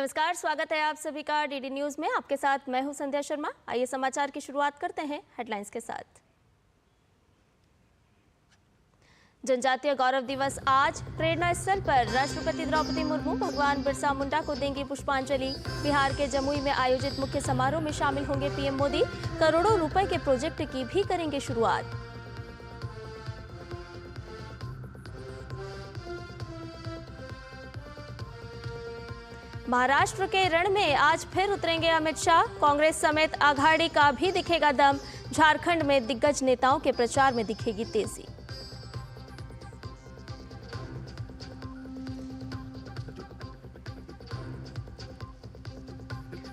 नमस्कार, स्वागत है आप सभी का डीडी न्यूज में। आपके साथ मैं हूं संध्या शर्मा। आइए समाचार की शुरुआत करते हैं हेडलाइंस के साथ। जनजातीय गौरव दिवस आज। प्रेरणा स्थल पर राष्ट्रपति द्रौपदी मुर्मू भगवान बिरसा मुंडा को देंगी पुष्पांजलि। बिहार के जमुई में आयोजित मुख्य समारोह में शामिल होंगे पीएम मोदी। करोड़ों रुपए के प्रोजेक्ट की भी करेंगे शुरुआत। महाराष्ट्र के रण में आज फिर उतरेंगे अमित शाह। कांग्रेस समेत आघाड़ी का भी दिखेगा दम। झारखंड में दिग्गज नेताओं के प्रचार में दिखेगी तेजी।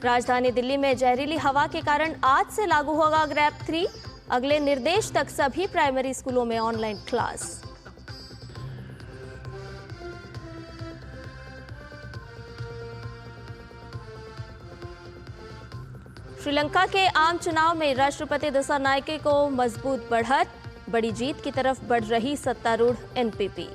राजधानी दिल्ली में जहरीली हवा के कारण आज से लागू होगा ग्रैब 3। अगले निर्देश तक सभी प्राइमरी स्कूलों में ऑनलाइन क्लास। श्रीलंका के आम चुनाव में राष्ट्रपति दिसानायके को मजबूत बढ़त। बड़ी जीत की तरफ बढ़ रही सत्तारूढ़ एनपीपी।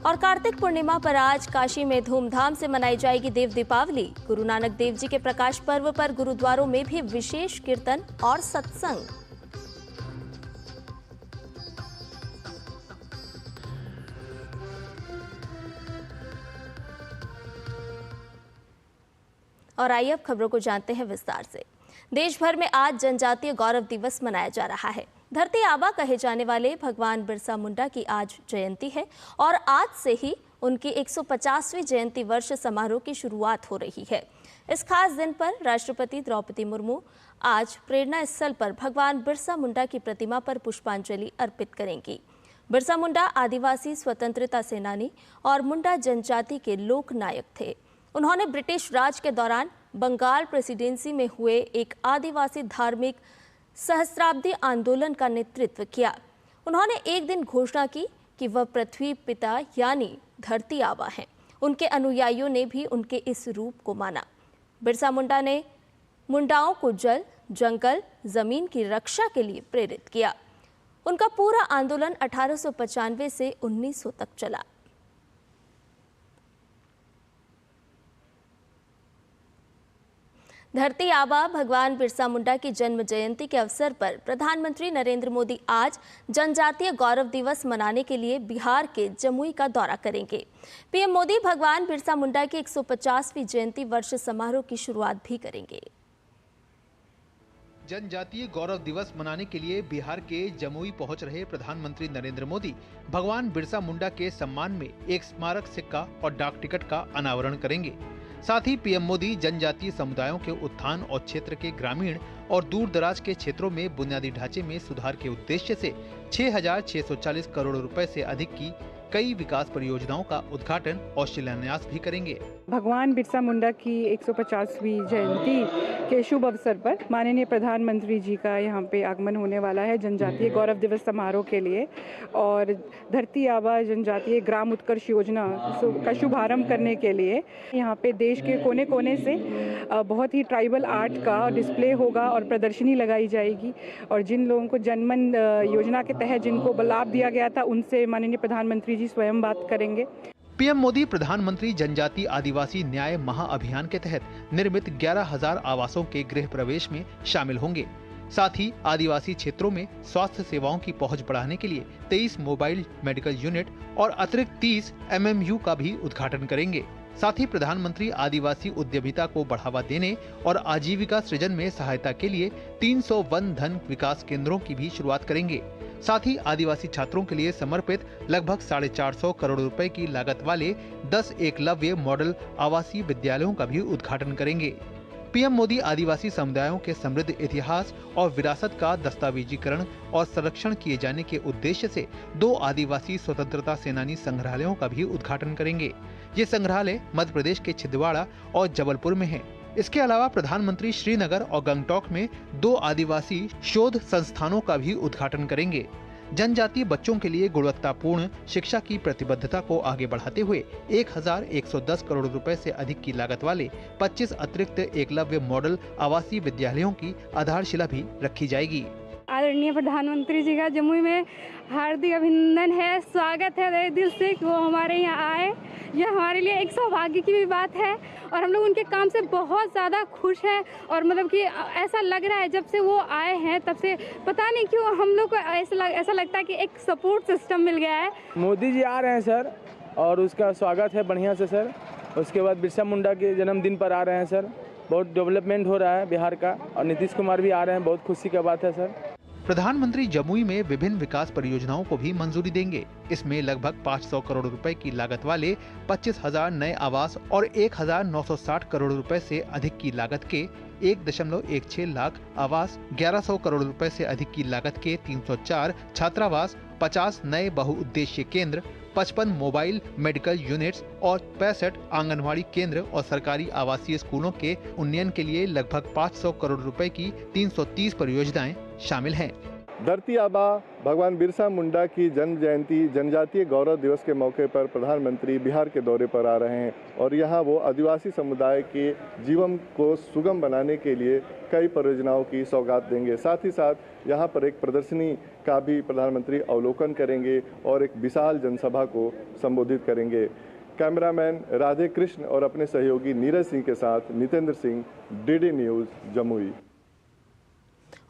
और कार्तिक पूर्णिमा पर आज काशी में धूमधाम से मनाई जाएगी देव दीपावली। गुरु नानक देव जी के प्रकाश पर्व पर गुरुद्वारों में भी विशेष कीर्तन और सत्संग। और आइए अब खबरों को जानते हैं विस्तार से। देश भर में आज जनजातीय गौरव दिवस मनाया जा रहा है। धरती आबा कहे जाने वाले भगवान बिरसा मुंडा की आज जयंती है और आज से ही उनकी 150वीं जयंती वर्ष समारोह की शुरुआत हो रही है। इस खास दिन पर राष्ट्रपति द्रौपदी मुर्मू आज प्रेरणा स्थल पर भगवान बिरसा मुंडा की प्रतिमा पर पुष्पांजलि अर्पित करेंगी। बिरसा मुंडा आदिवासी स्वतंत्रता सेनानी और मुंडा जनजाति के लोक नायक थे। उन्होंने ब्रिटिश राज के दौरान बंगाल प्रेसिडेंसी में हुए एक आदिवासी धार्मिक सहस्राब्दी आंदोलन का नेतृत्व किया। उन्होंने एक दिन घोषणा की कि वह पृथ्वी पिता यानी धरती आबा हैं। उनके अनुयायियों ने भी उनके इस रूप को माना। बिरसा मुंडा ने मुंडाओं को जल, जंगल, जमीन की रक्षा के लिए प्रेरित किया। उनका पूरा आंदोलन 1895 से 1900 तक चला। धरती आबा भगवान बिरसा मुंडा की जन्म जयंती के अवसर पर प्रधानमंत्री नरेंद्र मोदी आज जनजातीय गौरव दिवस मनाने के लिए बिहार के जमुई का दौरा करेंगे। पीएम मोदी भगवान बिरसा मुंडा की 150वीं जयंती वर्ष समारोह की शुरुआत भी करेंगे। जनजातीय गौरव दिवस मनाने के लिए बिहार के जमुई पहुंच रहे प्रधानमंत्री नरेंद्र मोदी भगवान बिरसा मुंडा के सम्मान में एक स्मारक सिक्का और डाक टिकट का अनावरण करेंगे। साथ ही पीएम मोदी जनजातीय समुदायों के उत्थान और क्षेत्र के ग्रामीण और दूर दराज के क्षेत्रों में बुनियादी ढांचे में सुधार के उद्देश्य से 6,640 करोड़ रुपए से अधिक की कई विकास परियोजनाओं का उद्घाटन और शिलान्यास भी करेंगे। भगवान बिरसा मुंडा की 150वीं जयंती के शुभ अवसर पर माननीय प्रधानमंत्री जी का यहाँ पे आगमन होने वाला है जनजातीय गौरव दिवस समारोह के लिए। और धरती आबा जनजातीय ग्राम उत्कर्ष योजना का शुभारंभ करने के लिए यहाँ पे देश के कोने कोने से बहुत ही ट्राइबल आर्ट का डिस्प्ले होगा और प्रदर्शनी लगाई जाएगी। और जिन लोगों को जनमन योजना के तहत जिनको लाभ दिया गया था उनसे माननीय प्रधानमंत्री जी स्वयं बात करेंगे। पीएम मोदी प्रधानमंत्री जनजाति आदिवासी न्याय महाअभियान के तहत निर्मित 11,000 आवासों के गृह प्रवेश में शामिल होंगे। साथ ही आदिवासी क्षेत्रों में स्वास्थ्य सेवाओं की पहुंच बढ़ाने के लिए 23 मोबाइल मेडिकल यूनिट और अतिरिक्त 30 MMU का भी उद्घाटन करेंगे। साथ ही प्रधानमंत्री आदिवासी उद्यमिता को बढ़ावा देने और आजीविका सृजन में सहायता के लिए 300 वन धन विकास केंद्रों की भी शुरुआत करेंगे। साथ ही आदिवासी छात्रों के लिए समर्पित लगभग 450 करोड़ रुपए की लागत वाले 10 एकलव्य मॉडल आवासीय विद्यालयों का भी उद्घाटन करेंगे। पीएम मोदी आदिवासी समुदायों के समृद्ध इतिहास और विरासत का दस्तावेजीकरण और संरक्षण किए जाने के उद्देश्य से 2 आदिवासी स्वतंत्रता सेनानी संग्रहालयों का भी उद्घाटन करेंगे। ये संग्रहालय मध्य प्रदेश के छिंदवाड़ा और जबलपुर में है। इसके अलावा प्रधानमंत्री श्रीनगर और गंगटोक में 2 आदिवासी शोध संस्थानों का भी उद्घाटन करेंगे। जनजातीय बच्चों के लिए गुणवत्तापूर्ण शिक्षा की प्रतिबद्धता को आगे बढ़ाते हुए 1,110 करोड़ रुपए से अधिक की लागत वाले 25 अतिरिक्त एकलव्य मॉडल आवासीय विद्यालयों की आधारशिला भी रखी जाएगी। आज आदरणीय प्रधानमंत्री जी का जमुई में हार्दिक अभिनंदन है, स्वागत है मेरे दिल से कि वो हमारे यहाँ आए। यह हमारे लिए एक सौभाग्य की भी बात है और हम लोग उनके काम से बहुत ज़्यादा खुश हैं। और मतलब कि ऐसा लग रहा है जब से वो आए हैं तब से पता नहीं क्यों हम लोग को ऐसा लगता है कि एक सपोर्ट सिस्टम मिल गया है। मोदी जी आ रहे हैं सर और उसका स्वागत है बढ़िया से सर। उसके बाद बिरसा मुंडा के जन्मदिन पर आ रहे हैं सर। बहुत डेवलपमेंट हो रहा है बिहार का और नीतीश कुमार भी आ रहे हैं, बहुत खुशी का बात है सर। प्रधानमंत्री जमुई में विभिन्न विकास परियोजनाओं को भी मंजूरी देंगे। इसमें लगभग 500 करोड़ रुपए की लागत वाले 25,000 नए आवास और 1,960 करोड़ रुपए से अधिक की लागत के 1.16 लाख आवास, 1100 करोड़ रुपए से अधिक की लागत के 304 छात्रावास, 50 नए बहुउद्देश्य केंद्र, 55 मोबाइल मेडिकल यूनिट्स और 65 आंगनवाड़ी केंद्र और सरकारी आवासीय स्कूलों के उन्नयन के लिए लगभग 500 करोड़ रुपए की 330 परियोजनाएं शामिल हैं। धरती आबा भगवान बिरसा मुंडा की जन्म जयंती जनजातीय गौरव दिवस के मौके पर प्रधानमंत्री बिहार के दौरे पर आ रहे हैं और यहाँ वो आदिवासी समुदाय के जीवन को सुगम बनाने के लिए कई परियोजनाओं की सौगात देंगे। साथ ही साथ यहाँ पर एक प्रदर्शनी का भी प्रधानमंत्री अवलोकन करेंगे और एक विशाल जनसभा को संबोधित करेंगे। कैमरामैन राधे कृष्ण और अपने सहयोगी नीरज सिंह के साथ नितेंद्र सिंह, डीडी न्यूज़, जमुई।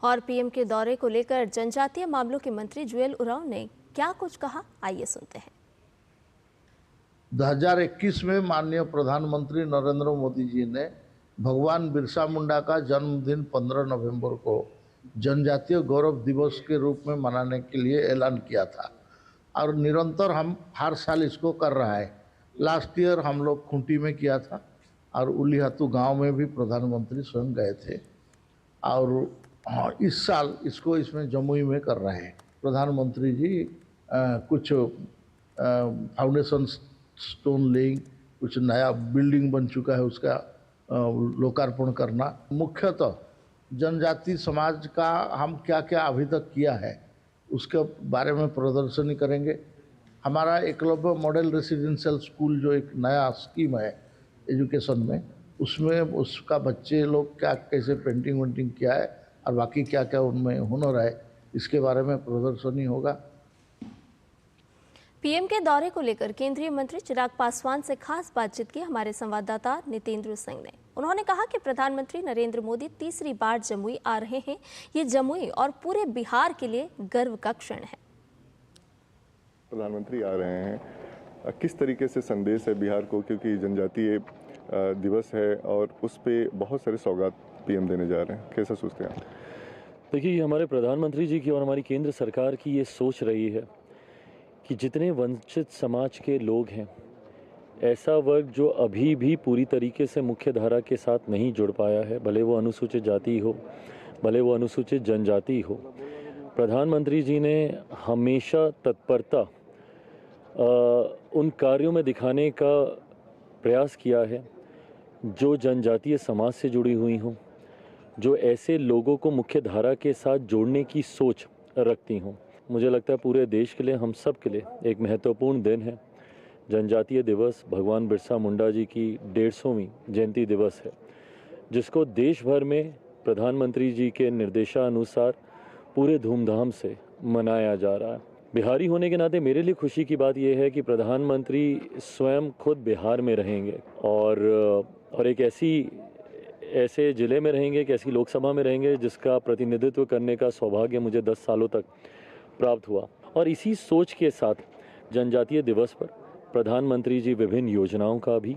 और पीएम के दौरे को लेकर जनजातीय मामलों के मंत्री जुएल उरांव ने क्या कुछ कहा, आइए सुनते हैं। 2021 में माननीय प्रधानमंत्री नरेंद्र मोदी जी ने भगवान बिरसा मुंडा का जन्मदिन 15 नवंबर को जनजातीय गौरव दिवस के रूप में मनाने के लिए ऐलान किया था और निरंतर हम हर साल इसको कर रहा है। लास्ट ईयर हम लोग खूंटी में किया था और उलीहातू गांव में भी प्रधानमंत्री स्वयं गए थे और इस साल इसको इसमें जमुई में कर रहे हैं। प्रधानमंत्री जी कुछ फाउंडेशन स्टोन लेइंग, कुछ नया बिल्डिंग बन चुका है उसका लोकार्पण करना। मुख्यतः जनजाति समाज का हम क्या क्या अभी तक किया है उसके बारे में प्रदर्शनी करेंगे। हमारा एकलव्य मॉडल रेसिडेंशियल स्कूल जो एक नया स्कीम है एजुकेशन में, उसमें उसका बच्चे लोग क्या कैसे पेंटिंग वेंटिंग किया है और बाकी क्या क्या उनमें हुनर है, इसके बारे में प्रदर्शनी होगा। पीएम के दौरे को लेकर केंद्रीय मंत्री चिराग पासवान से खास बातचीत की हमारे संवाददाता नितेंद्र सिंह ने। उन्होंने कहा कि प्रधानमंत्री नरेंद्र मोदी तीसरी बार जमुई आ रहे हैं। ये जमुई और पूरे बिहार के लिए गर्व का क्षण है। प्रधानमंत्री आ रहे हैं, किस तरीके से संदेश है बिहार को, क्योंकि जनजातीय दिवस है और उस पर बहुत सारे सौगात पीएम देने जा रहे हैं, कैसा सोचते हैं आप? देखिए, हमारे प्रधानमंत्री जी की और हमारी केंद्र सरकार की ये सोच रही है कि जितने वंचित समाज के लोग हैं, ऐसा वर्ग जो अभी भी पूरी तरीके से मुख्य धारा के साथ नहीं जुड़ पाया है, भले वो अनुसूचित जाति हो, भले वो अनुसूचित जनजाति हो, प्रधानमंत्री जी ने हमेशा तत्परता उन कार्यों में दिखाने का प्रयास किया है जो जनजातीय समाज से जुड़ी हुई हों, जो ऐसे लोगों को मुख्य धारा के साथ जोड़ने की सोच रखती हों। मुझे लगता है पूरे देश के लिए, हम सब के लिए एक महत्वपूर्ण दिन है। जनजातीय दिवस भगवान बिरसा मुंडा जी की 150वीं जयंती दिवस है, जिसको देश भर में प्रधानमंत्री जी के निर्देशानुसार पूरे धूमधाम से मनाया जा रहा है। बिहारी होने के नाते मेरे लिए खुशी की बात यह है कि प्रधानमंत्री स्वयं खुद बिहार में रहेंगे और एक ऐसे ज़िले में रहेंगे, एक ऐसी लोकसभा में रहेंगे जिसका प्रतिनिधित्व करने का सौभाग्य मुझे 10 सालों तक प्राप्त हुआ। और इसी सोच के साथ जनजातीय दिवस पर प्रधानमंत्री जी विभिन्न योजनाओं का भी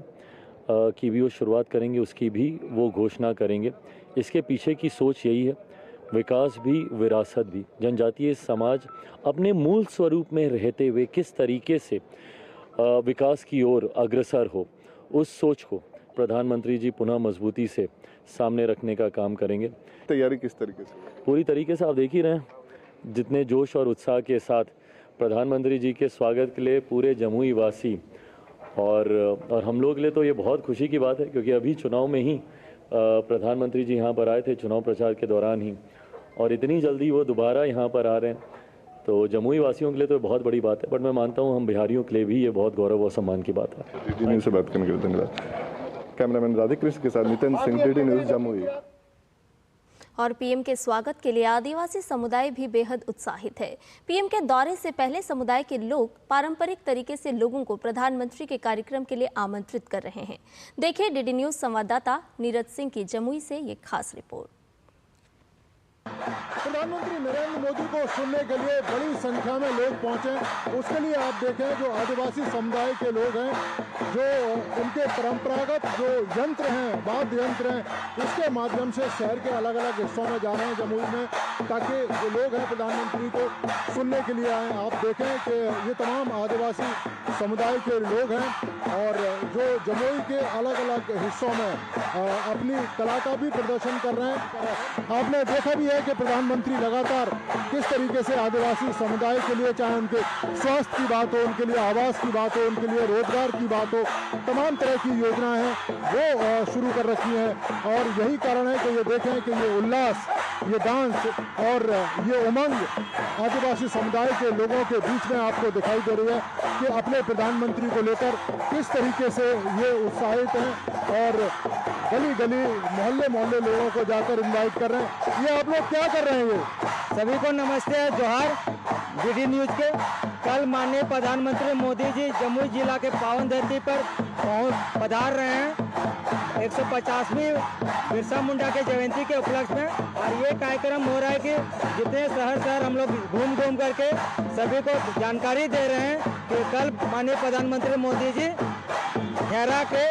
की भी वो शुरुआत करेंगे, उसकी भी वो घोषणा करेंगे। इसके पीछे की सोच यही है, विकास भी विरासत भी। जनजातीय समाज अपने मूल स्वरूप में रहते हुए किस तरीके से विकास की ओर अग्रसर हो, उस सोच को प्रधानमंत्री जी पुनः मजबूती से सामने रखने का काम करेंगे। तैयारी किस तरीके से? पूरी तरीके से आप देख ही रहे हैं, जितने जोश और उत्साह के साथ प्रधानमंत्री जी के स्वागत के लिए पूरे जमुई वासी और हम लोग के लिए तो ये बहुत खुशी की बात है, क्योंकि अभी चुनाव में ही प्रधानमंत्री जी यहाँ पर आए थे, चुनाव प्रचार के दौरान ही, और इतनी जल्दी वो दोबारा यहाँ पर आ रहे हैं, तो जमुई वासियों के लिए तो बहुत बड़ी बात है। बट मैं मानता हूँ हम बिहारियों के लिए भी ये बहुत गौरव और सम्मान की बात है। डीडी न्यूज़ से बात करने के लिए धन्यवाद। कैमरामैन राधे कृष्ण के साथ नितिन सिंह, डीडी न्यूज़, जमुई। और पीएम के स्वागत के लिए आदिवासी समुदाय भी बेहद उत्साहित है। पीएम के दौरे से पहले समुदाय के लोग पारंपरिक तरीके से लोगों को प्रधानमंत्री के कार्यक्रम के लिए आमंत्रित कर रहे हैं। देखिए डीडी न्यूज संवाददाता नीरज सिंह की जमुई से ये खास रिपोर्ट। प्रधानमंत्री नरेंद्र मोदी को सुनने के लिए बड़ी संख्या में लोग पहुंचे। उसके लिए आप देखें जो आदिवासी समुदाय के लोग हैं, जो उनके परंपरागत जो यंत्र हैं, वाद्य यंत्र हैं, उसके माध्यम से शहर के अलग अलग हिस्सों में जा रहे हैं जमुई में, ताकि जो लोग हैं प्रधानमंत्री को सुनने के लिए आए। आप देखें कि ये तमाम आदिवासी समुदाय के लोग हैं और जो जमुई के अलग अलग हिस्सों में अपनी कला का भी प्रदर्शन कर रहे हैं। आपने देखा भी है कि प्रधानमंत्री लगातार किस तरीके से आदिवासी समुदाय के लिए, चाहे उनके स्वास्थ्य की बात हो, उनके लिए आवास की बात हो, उनके लिए रोजगार की बात हो, तमाम तरह की योजनाएं हैं वो शुरू कर रखी हैं। और यही कारण है कि ये देखें कि ये उल्लास, ये डांस और ये उमंग आदिवासी समुदाय के लोगों के बीच में आपको दिखाई दे रही है कि अपने प्रधानमंत्री को लेकर किस तरीके से ये उत्साहित हैं और गली गली मोहल्ले मोहल्ले लोगों को जाकर इनवाइट कर रहे हैं। ये आप लोग क्या कर रहे हैं? ये सभी को नमस्ते, जोहार। डीडी न्यूज के कल माननीय प्रधानमंत्री मोदी जी जमुई जिला के पावन धरती पर पधार रहे हैं 150वीं बिरसा मुंडा के जयंती के उपलक्ष्य में। और ये कार्यक्रम हो रहा है कि जितने शहर हम लोग घूम घूम करके सभी को जानकारी दे रहे हैं कि कल माननीय प्रधानमंत्री मोदी जी खैरा के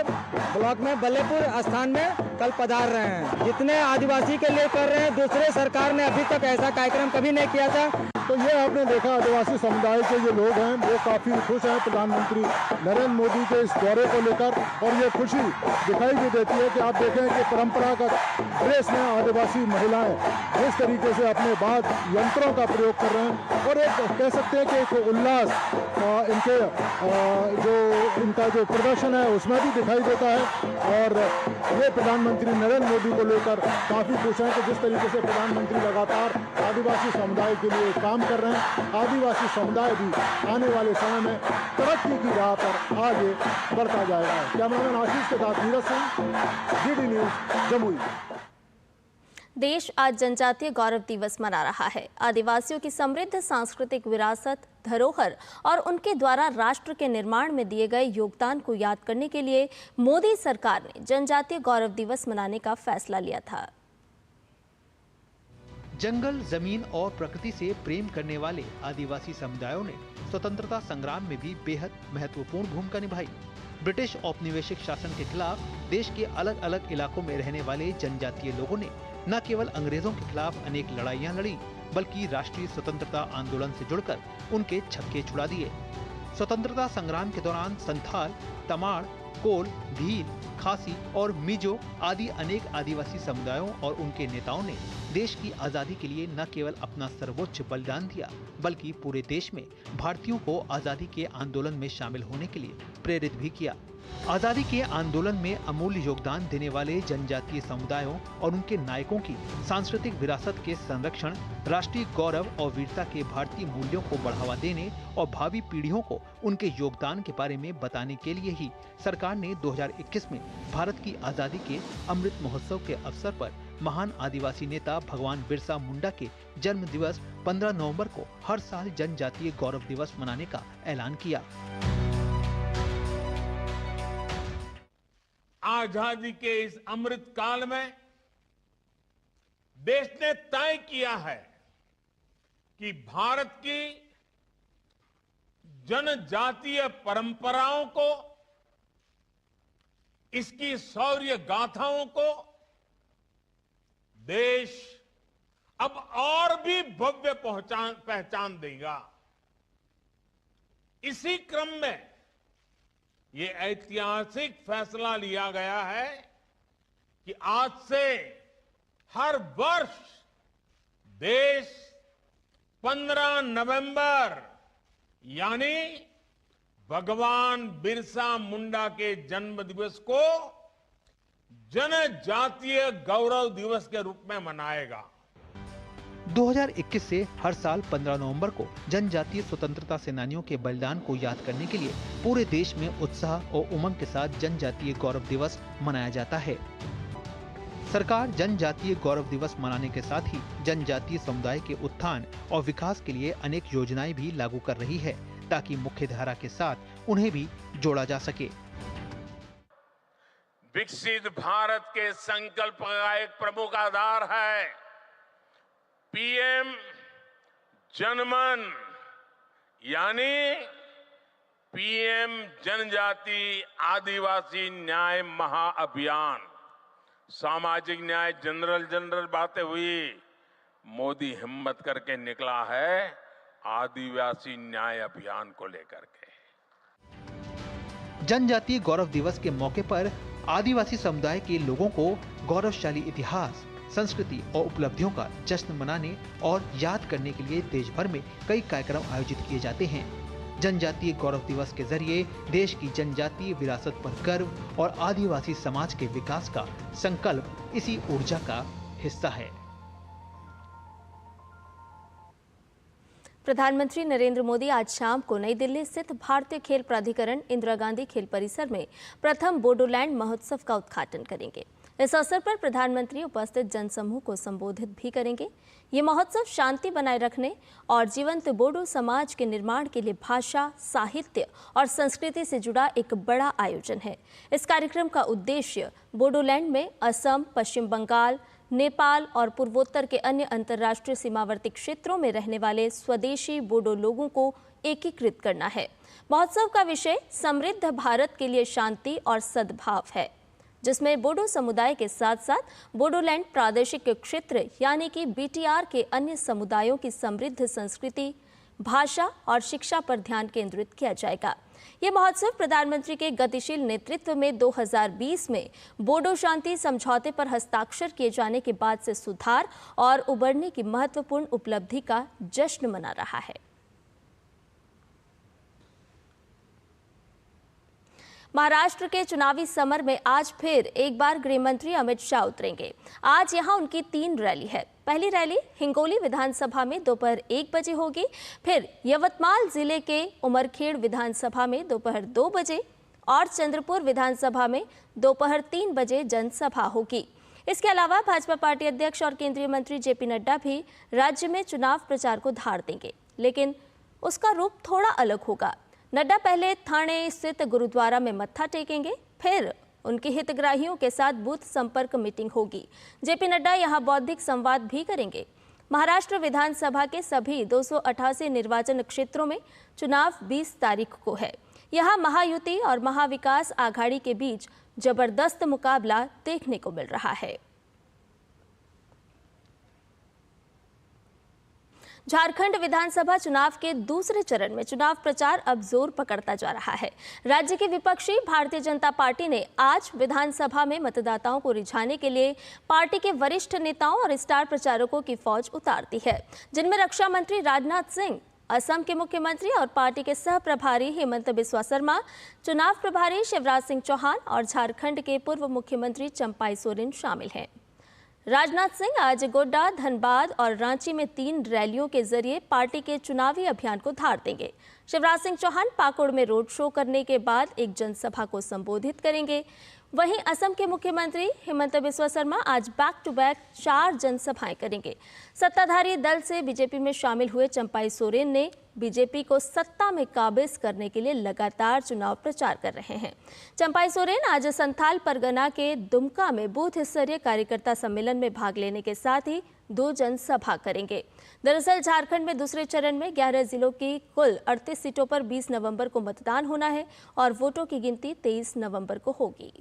ब्लॉक में बल्लेपुर स्थान में कल पधार रहे हैं। जितने आदिवासी के लिए कर रहे हैं, दूसरे सरकार ने अभी तक ऐसा कार्यक्रम कभी नहीं किया था। तो ये आपने देखा आदिवासी समुदाय के जो लोग हैं वो काफ़ी खुश हैं प्रधानमंत्री नरेंद्र मोदी के इस दौरे को लेकर, और ये खुशी दिखाई भी देती है कि आप देखें कि परंपरागत ड्रेस में आदिवासी महिलाएं जिस तरीके से अपने वाद्य यंत्रों का प्रयोग कर रहे हैं, और एक कह सकते हैं कि एक उल्लास इनके इनका जो प्रदर्शन है उसमें भी दिखाई देता है। और ये प्रधानमंत्री नरेंद्र मोदी को लेकर काफ़ी खुश हैं कि जिस तरीके से प्रधानमंत्री लगातार आदिवासी समुदाय के लिए काम कर रहे हैं। आदिवासी समुदाय भी आने वाले समय में तरक्की की राह पर आगे बढ़ता जाएगा। कैमरामैन आशीष के साथ नीरज सिंह, डीडी न्यूज जमुई। देश आज जनजातीय गौरव दिवस मना रहा है। आदिवासियों की समृद्ध सांस्कृतिक विरासत, धरोहर और उनके द्वारा राष्ट्र के निर्माण में दिए गए योगदान को याद करने के लिए मोदी सरकार ने जनजातीय गौरव दिवस मनाने का फैसला लिया था। जंगल, जमीन और प्रकृति से प्रेम करने वाले आदिवासी समुदायों ने स्वतंत्रता संग्राम में भी बेहद महत्वपूर्ण भूमिका निभाई। ब्रिटिश औपनिवेशिक शासन के खिलाफ देश के अलग अलग इलाकों में रहने वाले जनजातीय लोगों ने न केवल अंग्रेजों के खिलाफ अनेक लड़ाइयां लड़ी, बल्कि राष्ट्रीय स्वतंत्रता आंदोलन से जुड़कर उनके छक्के छुड़ा दिए। स्वतंत्रता संग्राम के दौरान संथाल, तमाड़, कोल, भील, खासी और मिजो आदि अनेक आदिवासी समुदायों और उनके नेताओं ने देश की आजादी के लिए न केवल अपना सर्वोच्च बलिदान दिया, बल्कि पूरे देश में भारतीयों को आजादी के आंदोलन में शामिल होने के लिए प्रेरित भी किया। आजादी के आंदोलन में अमूल्य योगदान देने वाले जनजातीय समुदायों और उनके नायकों की सांस्कृतिक विरासत के संरक्षण, राष्ट्रीय गौरव और वीरता के भारतीय मूल्यों को बढ़ावा देने और भावी पीढ़ियों को उनके योगदान के बारे में बताने के लिए ही सरकार ने 2021 में भारत की आजादी के अमृत महोत्सव के अवसर पर महान आदिवासी नेता भगवान बिरसा मुंडा के जन्म दिवस 15 नवंबर को हर साल जनजातीय गौरव दिवस मनाने का ऐलान किया। आजादी के इस अमृत काल में देश ने तय किया है कि भारत की जनजातीय परंपराओं को, इसकी शौर्य गाथाओं को देश अब और भी भव्य पहचान देगा। इसी क्रम में ये ऐतिहासिक फैसला लिया गया है कि आज से हर वर्ष देश 15 नवंबर यानी भगवान बिरसा मुंडा के जन्म दिवस को जनजातीय गौरव दिवस के रूप में मनाएगा। 2021 से हर साल 15 नवंबर को जनजातीय स्वतंत्रता सेनानियों के बलिदान को याद करने के लिए पूरे देश में उत्साह और उमंग के साथ जनजातीय गौरव दिवस मनाया जाता है। सरकार जनजातीय गौरव दिवस मनाने के साथ ही जनजातीय समुदाय के उत्थान और विकास के लिए अनेक योजनाएं भी लागू कर रही है, ताकि मुख्य धारा के साथ उन्हें भी जोड़ा जा सके। विकसित भारत के संकल्प का एक प्रमुख आधार है पीएम जनमन, यानी पीएम जनजाति आदिवासी न्याय महाअभियान। सामाजिक न्याय जनरल बातें हुई, मोदी हिम्मत करके निकला है आदिवासी न्याय अभियान को लेकर के। जनजातीय गौरव दिवस के मौके पर आदिवासी समुदाय के लोगों को गौरवशाली इतिहास, संस्कृति और उपलब्धियों का जश्न मनाने और याद करने के लिए देश भर में कई कार्यक्रम आयोजित किए जाते हैं। जनजातीय गौरव दिवस के जरिए देश की जनजातीय विरासत पर गर्व और आदिवासी समाज के विकास का संकल्प इसी ऊर्जा का हिस्सा है। प्रधानमंत्री नरेंद्र मोदी आज शाम को नई दिल्ली स्थित भारतीय खेल प्राधिकरण इंदिरा गांधी खेल परिसर में प्रथम बोडोलैंड महोत्सव का उद्घाटन करेंगे। इस अवसर पर प्रधानमंत्री उपस्थित जनसमूह को संबोधित भी करेंगे। ये महोत्सव शांति बनाए रखने और जीवंत बोडो समाज के निर्माण के लिए भाषा, साहित्य और संस्कृति से जुड़ा एक बड़ा आयोजन है। इस कार्यक्रम का उद्देश्य बोडोलैंड में असम, पश्चिम बंगाल, नेपाल और पूर्वोत्तर के अन्य अंतर्राष्ट्रीय सीमावर्ती क्षेत्रों में रहने वाले स्वदेशी बोडो लोगों को एकीकृत करना है। महोत्सव का विषय समृद्ध भारत के लिए शांति और सद्भाव है, जिसमें बोडो समुदाय के साथ साथ बोडोलैंड प्रादेशिक क्षेत्र यानी कि बीटीआर के अन्य समुदायों की समृद्ध संस्कृति, भाषा और शिक्षा पर ध्यान केंद्रित किया जाएगा। ये महोत्सव प्रधानमंत्री के गतिशील नेतृत्व में 2020 में बोडो शांति समझौते पर हस्ताक्षर किए जाने के बाद से सुधार और उभरने की महत्वपूर्ण उपलब्धि का जश्न मना रहा है। महाराष्ट्र के चुनावी समर में आज फिर एक बार गृह मंत्री अमित शाह उतरेंगे। आज यहां उनकी 3 रैली है। पहली रैली हिंगोली विधानसभा में दोपहर 1 बजे होगी, फिर यवतमाल जिले के उमरखेड़ विधानसभा में दोपहर 2 बजे और चंद्रपुर विधानसभा में दोपहर 3 बजे जनसभा होगी। इसके अलावा भाजपा पार्टी अध्यक्ष और केंद्रीय मंत्री जेपी नड्डा भी राज्य में चुनाव प्रचार को धार देंगे, लेकिन उसका रूप थोड़ा अलग होगा। नड्डा पहले थाने स्थित गुरुद्वारा में मत्था टेकेंगे, फिर उनके हितग्राहियों के साथ बूथ संपर्क मीटिंग होगी। जेपी नड्डा यहां बौद्धिक संवाद भी करेंगे। महाराष्ट्र विधानसभा के सभी 288 निर्वाचन क्षेत्रों में चुनाव 20 तारीख को है। यहां महायुति और महाविकास आघाड़ी के बीच जबरदस्त मुकाबला देखने को मिल रहा है। झारखंड विधानसभा चुनाव के दूसरे चरण में चुनाव प्रचार अब जोर पकड़ता जा रहा है। राज्य की विपक्षी भारतीय जनता पार्टी ने आज विधानसभा में मतदाताओं को रिझाने के लिए पार्टी के वरिष्ठ नेताओं और स्टार प्रचारकों की फौज उतार दी है, जिनमें रक्षा मंत्री राजनाथ सिंह, असम के मुख्यमंत्री और पार्टी के सह प्रभारी हेमंत बिस्वा शर्मा, चुनाव प्रभारी शिवराज सिंह चौहान और झारखंड के पूर्व मुख्यमंत्री चंपाई सोरेन शामिल हैं। राजनाथ सिंह आज गोड्डा, धनबाद और रांची में 3 रैलियों के जरिए पार्टी के चुनावी अभियान को धार देंगे। शिवराज सिंह चौहान पाकुड़ में रोड शो करने के बाद एक जनसभा को संबोधित करेंगे। वहीं असम के मुख्यमंत्री हेमंत बिस्वा शर्मा आज बैक टू बैक 4 जनसभाएं करेंगे। सत्ताधारी दल से बीजेपी में शामिल हुए चंपाई सोरेन ने बीजेपी को सत्ता में काबिज करने के लिए लगातार चुनाव प्रचार कर रहे हैं। चंपाई सोरेन आज संथाल परगना के दुमका में बूथ स्तरीय कार्यकर्ता सम्मेलन में भाग लेने के साथ ही 2 जनसभा करेंगे। दरअसल झारखंड में दूसरे चरण में 11 जिलों की कुल 38 सीटों पर 20 नवंबर को मतदान होना है और वोटों की गिनती 23 नवंबर को होगी।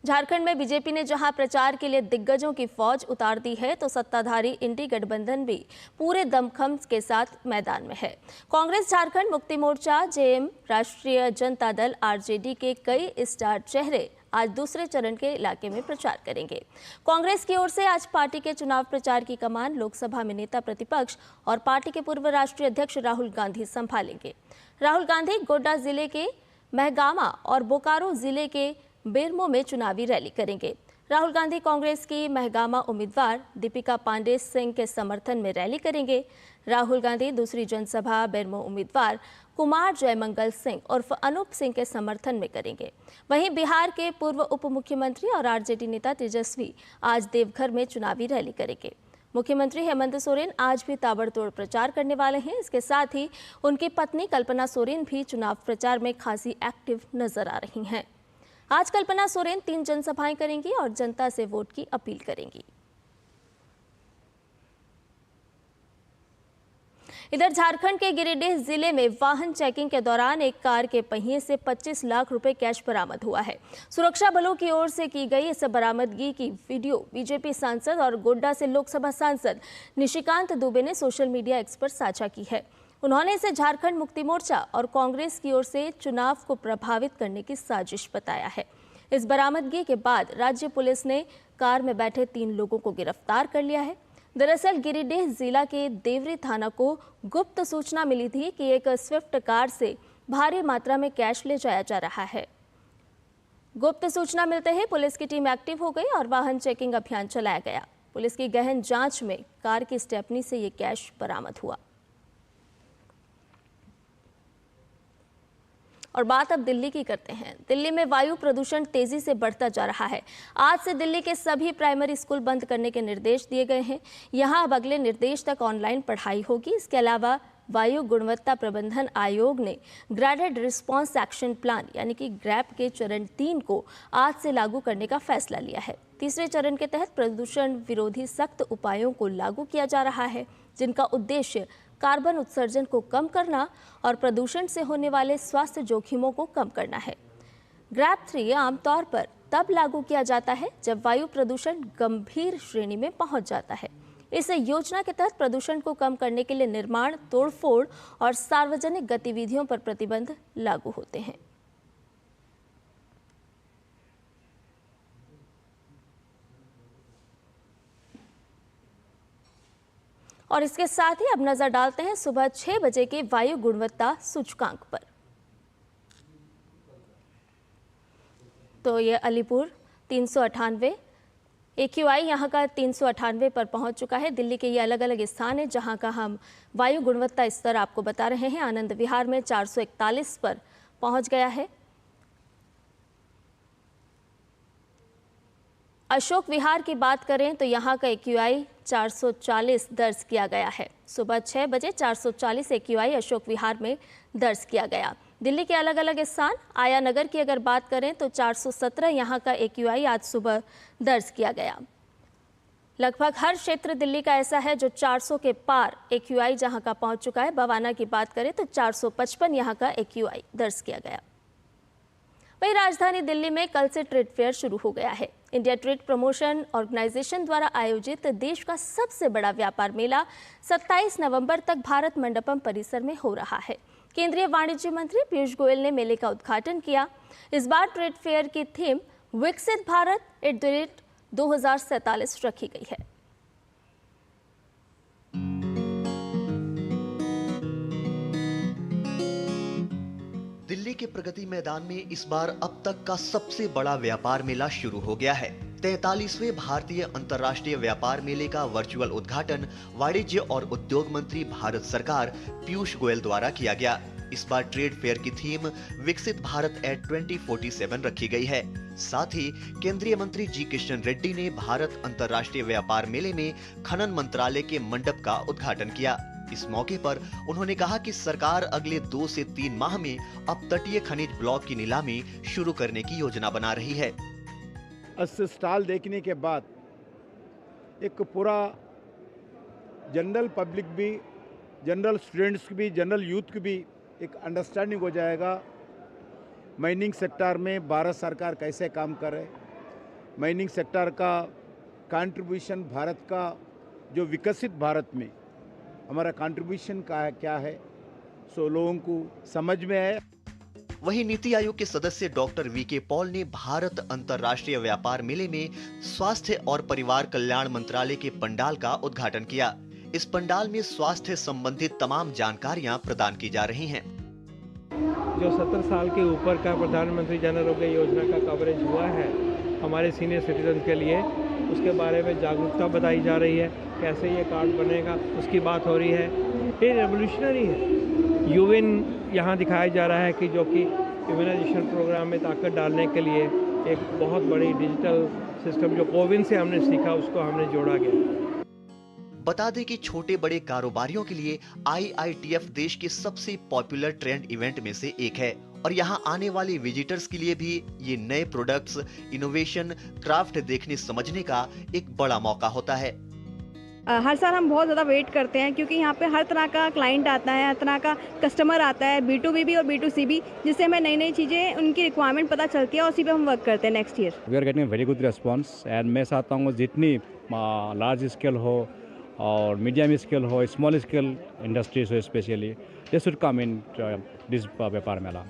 झारखंड में बीजेपी ने जहां प्रचार के लिए दिग्गजों की फौज उतार दी है, तो सत्ताधारी इंडी गठबंधन भी पूरे दमखम के साथ मैदान में है। कांग्रेस, झारखंड मुक्ति मोर्चा, जेएम, राष्ट्रीय जनता दल, आरजेडी के कई स्टार चेहरे आज दूसरे चरण के इलाके में प्रचार करेंगे। कांग्रेस की ओर से आज पार्टी के चुनाव प्रचार की कमान लोकसभा में नेता प्रतिपक्ष और पार्टी के पूर्व राष्ट्रीय अध्यक्ष राहुल गांधी संभालेंगे। राहुल गांधी गोड्डा जिले के महगामा और बोकारो जिले के बेरमो में चुनावी रैली करेंगे। राहुल गांधी कांग्रेस की महगामा उम्मीदवार दीपिका पांडे सिंह के समर्थन में रैली करेंगे। राहुल गांधी दूसरी जनसभा बेरमो उम्मीदवार कुमार जयमंगल सिंह उर्फ अनूप सिंह के समर्थन में करेंगे। वहीं बिहार के पूर्व उप मुख्यमंत्री और आरजेडी नेता तेजस्वी आज देवघर में चुनावी रैली करेंगे। मुख्यमंत्री हेमंत सोरेन आज भी ताबड़तोड़ प्रचार करने वाले हैं। इसके साथ ही उनकी पत्नी कल्पना सोरेन भी चुनाव प्रचार में खासी एक्टिव नजर आ रही हैं। आज कल्पना सोरेन 3 जनसभाएं करेंगी और जनता से वोट की अपील करेंगी। इधर झारखंड के गिरिडीह जिले में वाहन चेकिंग के दौरान एक कार के पहिए से 25 लाख रुपए कैश बरामद हुआ है। सुरक्षा बलों की ओर से की गई इस बरामदगी की वीडियो बीजेपी सांसद और गोड्डा से लोकसभा सांसद निशिकांत दुबे ने सोशल मीडिया एक्स पर साझा की है। उन्होंने इसे झारखंड मुक्ति मोर्चा और कांग्रेस की ओर से चुनाव को प्रभावित करने की साजिश बताया है। इस बरामदगी के बाद राज्य पुलिस ने कार में बैठे 3 लोगों को गिरफ्तार कर लिया है। दरअसल गिरिडीह जिला के देवरी थाना को गुप्त सूचना मिली थी कि एक स्विफ्ट कार से भारी मात्रा में कैश ले जाया जा रहा है। गुप्त सूचना मिलते ही पुलिस की टीम एक्टिव हो गई और वाहन चेकिंग अभियान चलाया गया। पुलिस की गहन जांच में कार की स्टेपनी से ये कैश बरामद हुआ। और बात अब दिल्ली की करते हैं। दिल्ली में वायु प्रदूषण तेजी से बढ़ता जा रहा है। आज से दिल्ली के सभी प्राइमरी स्कूल बंद करने के निर्देश दिए गए हैं। यहां अब अगले निर्देश तक ऑनलाइन पढ़ाई होगी। इसके अलावा वायु गुणवत्ता प्रबंधन आयोग ने ग्रेडेड रिस्पांस एक्शन प्लान यानी कि ग्रैप के चरण 3 को आज से लागू करने का फैसला लिया है। तीसरे चरण के तहत प्रदूषण विरोधी सख्त उपायों को लागू किया जा रहा है, जिनका उद्देश्य कार्बन उत्सर्जन को कम करना और प्रदूषण से होने वाले स्वास्थ्य जोखिमों को कम करना है। ग्रैप 3 आमतौर पर तब लागू किया जाता है जब वायु प्रदूषण गंभीर श्रेणी में पहुंच जाता है। इस योजना के तहत प्रदूषण को कम करने के लिए निर्माण, तोड़फोड़ और सार्वजनिक गतिविधियों पर प्रतिबंध लागू होते हैं। और इसके साथ ही अब नजर डालते हैं सुबह 6 बजे के वायु गुणवत्ता सूचकांक पर। तो ये अलीपुर 398, AQI यहाँ का 398 पर पहुँच चुका है। दिल्ली के ये अलग अलग स्थान है जहाँ का हम वायु गुणवत्ता स्तर आपको बता रहे हैं। आनंद विहार में 441 पर पहुँच गया है। अशोक विहार की बात करें तो यहाँ का AQI 440 दर्ज किया गया है। सुबह 6 बजे 440 AQI अशोक विहार में दर्ज किया गया। दिल्ली के अलग अलग स्थान, आया नगर की अगर बात करें तो 417 यहाँ का AQI आज सुबह दर्ज किया गया। लगभग हर क्षेत्र दिल्ली का ऐसा है जो 400 के पार AQI जहाँ का पहुँच चुका है। बवाना की बात करें तो 455 यहाँ का AQI दर्ज किया गया। वहीं राजधानी दिल्ली में कल से ट्रेड फेयर शुरू हो गया है। इंडिया ट्रेड प्रमोशन ऑर्गेनाइजेशन द्वारा आयोजित देश का सबसे बड़ा व्यापार मेला 27 नवंबर तक भारत मंडपम परिसर में हो रहा है। केंद्रीय वाणिज्य मंत्री पीयूष गोयल ने मेले का उद्घाटन किया। इस बार ट्रेड फेयर की थीम विकसित भारत @2047 रखी गई है। दिल्ली के प्रगति मैदान में इस बार अब तक का सबसे बड़ा व्यापार मेला शुरू हो गया है। 43वें भारतीय अंतर्राष्ट्रीय व्यापार मेले का वर्चुअल उद्घाटन वाणिज्य और उद्योग मंत्री भारत सरकार पीयूष गोयल द्वारा किया गया। इस बार ट्रेड फेयर की थीम विकसित भारत @2047 रखी गई है। साथ ही केंद्रीय मंत्री जी किशन रेड्डी ने भारत अंतर्राष्ट्रीय व्यापार मेले में खनन मंत्रालय के मंडप का उद्घाटन किया। इस मौके पर उन्होंने कहा कि सरकार अगले 2 से 3 माह में अब तटीय खनिज ब्लॉक की नीलामी शुरू करने की योजना बना रही है। 80 स्टॉल देखने के बाद एक पूरा जनरल पब्लिक भी, जनरल स्टूडेंट्स की भी, जनरल यूथ की भी एक अंडरस्टैंडिंग हो जाएगा माइनिंग सेक्टर में भारत सरकार कैसे काम कर रहे, माइनिंग सेक्टर का कंट्रीब्यूशन, भारत का जो विकसित भारत में हमारा कंट्रीब्यूशन का क्या है, सो लोगों को समझ में है। वहीं नीति आयोग के सदस्य डॉक्टर वीके पॉल ने भारत अंतर्राष्ट्रीय व्यापार मेले में स्वास्थ्य और परिवार कल्याण मंत्रालय के पंडाल का उद्घाटन किया। इस पंडाल में स्वास्थ्य संबंधित तमाम जानकारियां प्रदान की जा रही हैं। जो 70 साल के ऊपर का प्रधानमंत्री जन आरोग्य योजना का कवरेज हुआ है हमारे सीनियर सिटीजन के लिए, उसके बारे में जागरूकता बताई जा रही है। कैसे ये कार्ड बनेगा उसकी बात हो रही है। ये रेवोल्यूशनरी है। यूविन यहाँ दिखाया जा रहा है कि जो कि इम्यूनाइजेशन प्रोग्राम में ताकत डालने के लिए एक बहुत बड़ी डिजिटल सिस्टम जो कोविन से हमने सीखा उसको हमने जोड़ा गया। बता दें कि छोटे बड़े कारोबारियों के लिए IITF देश के सबसे पॉपुलर ट्रेंड इवेंट में से एक है और यहाँ आने वाले विजिटर्स के लिए भी ये नए प्रोडक्ट्स, इनोवेशन, क्राफ्ट देखने समझने का एक बड़ा मौका होता है। हर साल हम बहुत ज़्यादा वेट करते हैं क्योंकि यहाँ पे हर तरह का क्लाइंट आता है, हर तरह का कस्टमर आता है, B2B भी और B2C भी, जिससे हमें नई नई चीज़ें उनकी रिक्वायरमेंट पता चलती है और उसी पे हम वर्क करते हैं next year. We are getting very good response and मैं चाहता हूँ जितनी लार्ज स्केल हो और मीडियम स्केल हो, स्मॉल स्केल इंडस्ट्रीज हो specially, they should come in this व्यापार मेला।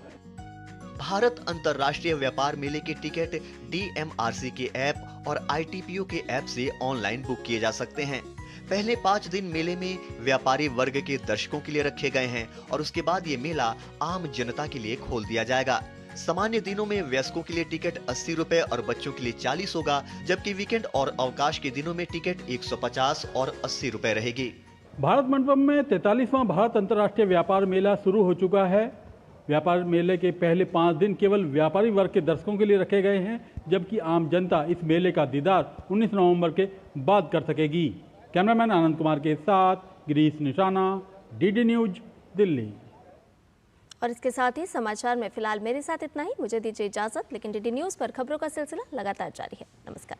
भारत अंतर्राष्ट्रीय व्यापार मेले के टिकट DMRC के ऐप और ITPO के ऐप से ऑनलाइन बुक किए जा सकते हैं। पहले 5 दिन मेले में व्यापारी वर्ग के दर्शकों के लिए रखे गए हैं और उसके बाद ये मेला आम जनता के लिए खोल दिया जाएगा। सामान्य दिनों में वयस्कों के लिए टिकट 80 रुपए और बच्चों के लिए 40 होगा, जबकि वीकेंड और अवकाश के दिनों में टिकट 150 और 80 रुपए रहेगी। भारत मंडपम में 43वां भारत अंतर्राष्ट्रीय व्यापार मेला शुरू हो चुका है। व्यापार मेले के पहले 5 दिन केवल व्यापारी वर्ग के दर्शकों के लिए रखे गए हैं, जबकि आम जनता इस मेले का दीदार 19 नवंबर के बाद कर सकेगी। कैमरामैन आनंद कुमार के साथ गिरीश निशाना, DD न्यूज, दिल्ली। और इसके साथ ही समाचार में फिलहाल मेरे साथ इतना ही। मुझे दीजिए इजाजत, लेकिन DD न्यूज पर खबरों का सिलसिला लगातार जारी है। नमस्कार।